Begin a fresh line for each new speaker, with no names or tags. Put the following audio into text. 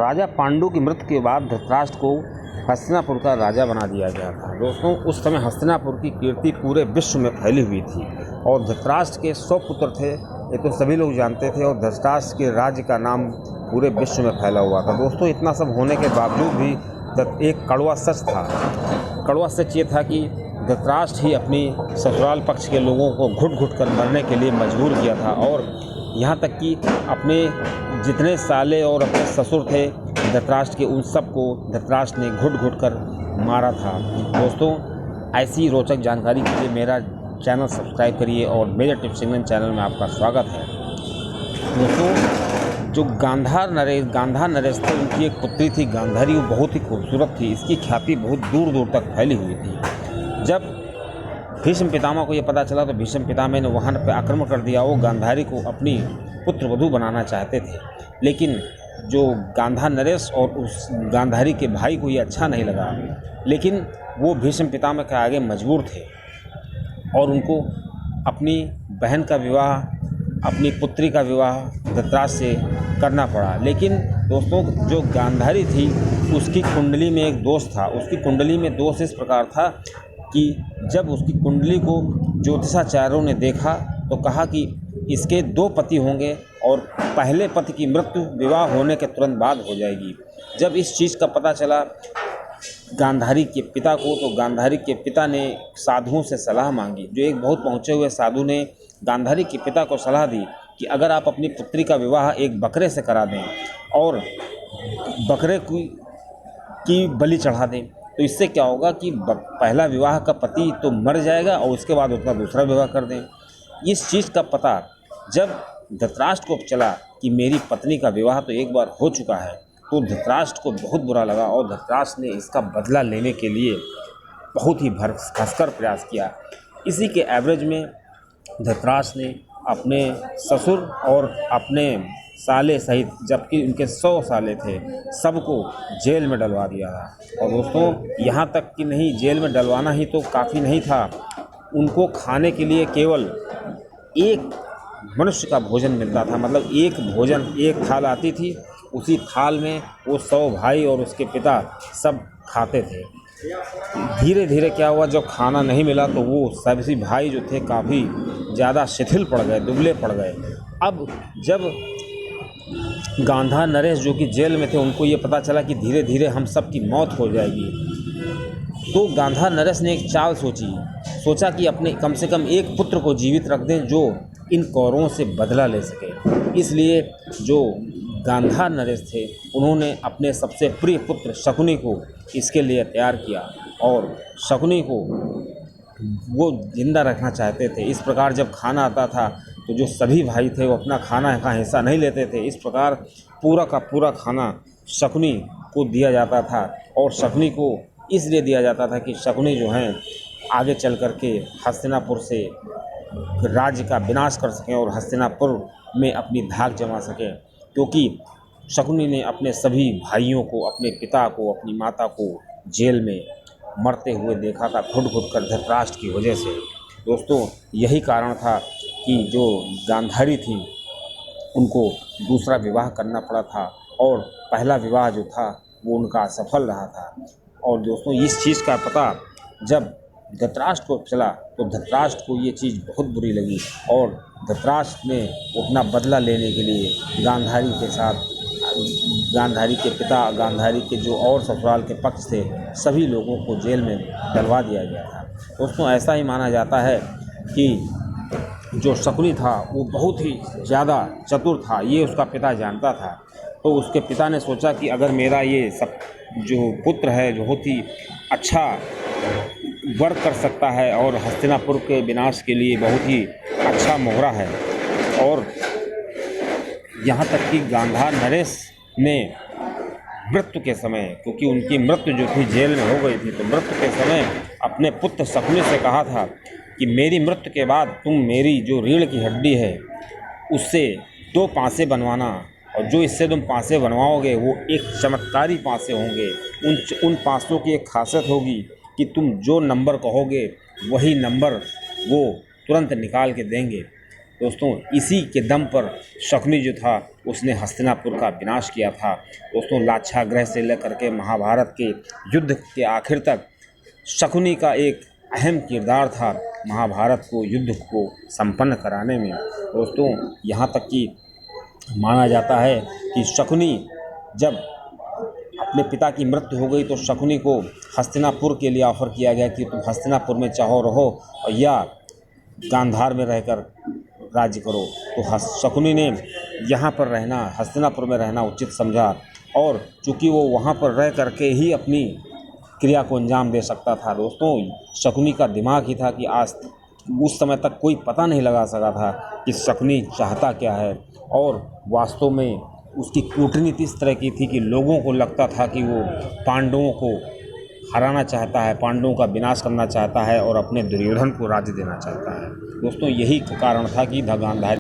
राजा पांडु की मृत्यु के बाद धृतराष्ट्र को हस्तिनापुर का राजा बना दिया गया था। दोस्तों, उस समय हस्तिनापुर की कीर्ति पूरे विश्व में फैली हुई थी और धृतराष्ट्र के 100 पुत्र थे, ये तो सभी लोग जानते थे, और धृतराष्ट्र के राज्य का नाम पूरे विश्व में फैला हुआ था। दोस्तों, इतना सब होने के बावजूद भी एक कड़वा सच था। कड़वा सच ये था कि धृतराष्ट्र ही अपनी ससुराल पक्ष के लोगों को घुट घुट कर मरने के लिए मजबूर किया था, और यहाँ तक कि अपने जितने साले और अपने ससुर थे धृतराष्ट्र के, उन सब को धृतराष्ट्र ने घुट घुट कर मारा था। दोस्तों, ऐसी रोचक जानकारी के लिए मेरा चैनल सब्सक्राइब करिए और मेजर टिप्स इंग्लैंड चैनल में आपका स्वागत है। दोस्तों, जो गांधार नरेश थे, उनकी एक पुत्री थी गांधारी, वो बहुत ही खूबसूरत थी। इसकी ख्याति बहुत दूर दूर तक फैली हुई थी। जब भीष्म पितामह को ये पता चला तो भीष्म पितामह ने वहाँ पर आक्रमण कर दिया। वो गांधारी को अपनी पुत्रवधू बनाना चाहते थे, लेकिन जो गांधार नरेश और उस गांधारी के भाई को ये अच्छा नहीं लगा, लेकिन वो भीष्म पितामह के आगे मजबूर थे और उनको अपनी बहन का विवाह, अपनी पुत्री का विवाह धृतराष्ट्र से करना पड़ा। लेकिन दोस्तों, जो गांधारी थी उसकी कुंडली में एक दोष था। उसकी कुंडली में दोष इस प्रकार था कि जब उसकी कुंडली को ज्योतिषाचार्यों ने देखा तो कहा कि इसके 2 पति होंगे और पहले पति की मृत्यु विवाह होने के तुरंत बाद हो जाएगी। जब इस चीज़ का पता चला गांधारी के पिता को, तो गांधारी के पिता ने साधुओं से सलाह मांगी। जो एक बहुत पहुँचे हुए साधु ने गांधारी के पिता को सलाह दी कि अगर आप अपनी पुत्री का विवाह एक बकरे से करा दें और बकरे की बलि चढ़ा दें, तो इससे क्या होगा कि पहला विवाह का पति तो मर जाएगा और उसके बाद उसका दूसरा विवाह कर दें। इस चीज़ का पता जब धृतराष्ट्र को चला कि मेरी पत्नी का विवाह तो एक बार हो चुका है, तो धृतराष्ट्र को बहुत बुरा लगा और धृतराष्ट्र ने इसका बदला लेने के लिए बहुत ही भयंकर प्रयास किया। इसी के एवरेज में धृतराष्ट्र ने अपने ससुर और अपने साले सहित, जबकि उनके 100 साले थे, सबको जेल में डलवा दिया था। और दोस्तों, यहाँ तक कि नहीं, जेल में डलवाना ही तो काफ़ी नहीं था, उनको खाने के लिए केवल एक मनुष्य का भोजन मिलता था। मतलब एक थाल आती थी, उसी थाल में वो 100 भाई और उसके पिता सब खाते थे। धीरे धीरे क्या हुआ, जब खाना नहीं मिला तो वो सभी भाई जो थे काफ़ी ज़्यादा शिथिल पड़ गए, दुबले पड़ गए। अब जब गांधार नरेश जो कि जेल में थे, उनको ये पता चला कि धीरे धीरे हम सब की मौत हो जाएगी, तो गांधार नरेश ने एक चाल सोचा कि अपने कम से कम एक पुत्र को जीवित रख दें जो इन कौरवों से बदला ले सके। इसलिए जो गांधार नरेश थे, उन्होंने अपने सबसे प्रिय पुत्र शकुनी को इसके लिए तैयार किया और शकुनी को वो जिंदा रखना चाहते थे। इस प्रकार जब खाना आता था तो जो सभी भाई थे वो अपना खाना का हिस्सा नहीं लेते थे। इस प्रकार पूरा का पूरा खाना शकुनी को दिया जाता था, और शकुनी को इसलिए दिया जाता था कि शकुनी जो हैं आगे चल कर के हस्तिनापुर से राज्य का विनाश कर सकें और हस्तिनापुर में अपनी धाक जमा सकें, क्योंकि शकुनी ने अपने सभी भाइयों को, अपने पिता को, अपनी माता को जेल में मरते हुए देखा था, घुट घुट कर धृतराष्ट्र की वजह से। दोस्तों, यही कारण था कि जो गांधारी थी उनको दूसरा विवाह करना पड़ा था और पहला विवाह जो था वो उनका असफल रहा था। और दोस्तों, इस चीज़ का पता जब धृतराष्ट्र को चला तो धृतराष्ट्र को ये चीज़ बहुत बुरी लगी और धृतराष्ट्र ने अपना बदला लेने के लिए गांधारी के साथ, गांधारी के पिता, गांधारी के जो और ससुराल के पक्ष थे, सभी लोगों को जेल में डलवा दिया गया था। दोस्तों, ऐसा ही माना जाता है कि जो शकुनी था वो बहुत ही ज़्यादा चतुर था, ये उसका पिता जानता था। तो उसके पिता ने सोचा कि अगर मेरा ये सब जो पुत्र है जो बहुत ही अच्छा वर्क कर सकता है और हस्तिनापुर के विनाश के लिए बहुत ही अच्छा मोहरा है, और यहाँ तक कि गांधार नरेश ने मृत्यु के समय, क्योंकि उनकी मृत्यु जो थी जेल में हो गई थी, तो मृत्यु के समय अपने पुत्र शकुनी से कहा था कि मेरी मृत्यु के बाद तुम मेरी जो रीढ़ की हड्डी है उससे 2 पासे बनवाना, और जो इससे तुम पासे बनवाओगे वो एक चमत्कारी पासे होंगे। उन पासों की एक खासियत होगी कि तुम जो नंबर कहोगे वही नंबर वो तुरंत निकाल के देंगे। दोस्तों इसी के दम पर शकुनी जो था उसने हस्तिनापुर का विनाश किया था। दोस्तों लाक्षागृह से लेकर के महाभारत के युद्ध के आखिर तक शकुनी का एक अहम किरदार था महाभारत को युद्ध को संपन्न कराने में। दोस्तों यहाँ तक कि माना जाता है कि शकुनी जब अपने पिता की मृत्यु हो गई तो शकुनी को हस्तिनापुर के लिए ऑफर किया गया कि तुम हस्तिनापुर में चाहो रहो और या गांधार में रहकर राज्य करो। तो शकुनी ने यहाँ पर रहना, हस्तिनापुर में रहना उचित समझा और चूँकि वो वहाँ पर रह करके ही अपनी क्रिया को अंजाम दे सकता था। दोस्तों शकुनी का दिमाग ही था कि आज उस समय तक कोई पता नहीं लगा सका था कि शकुनी चाहता क्या है, और वास्तव में उसकी कूटनीति इस तरह की थी कि लोगों को लगता था कि वो पांडवों को हराना चाहता है, पांडवों का विनाश करना चाहता है और अपने दुर्योधन को राज्य देना चाहता है। दोस्तों यही कारण था कि गांधारी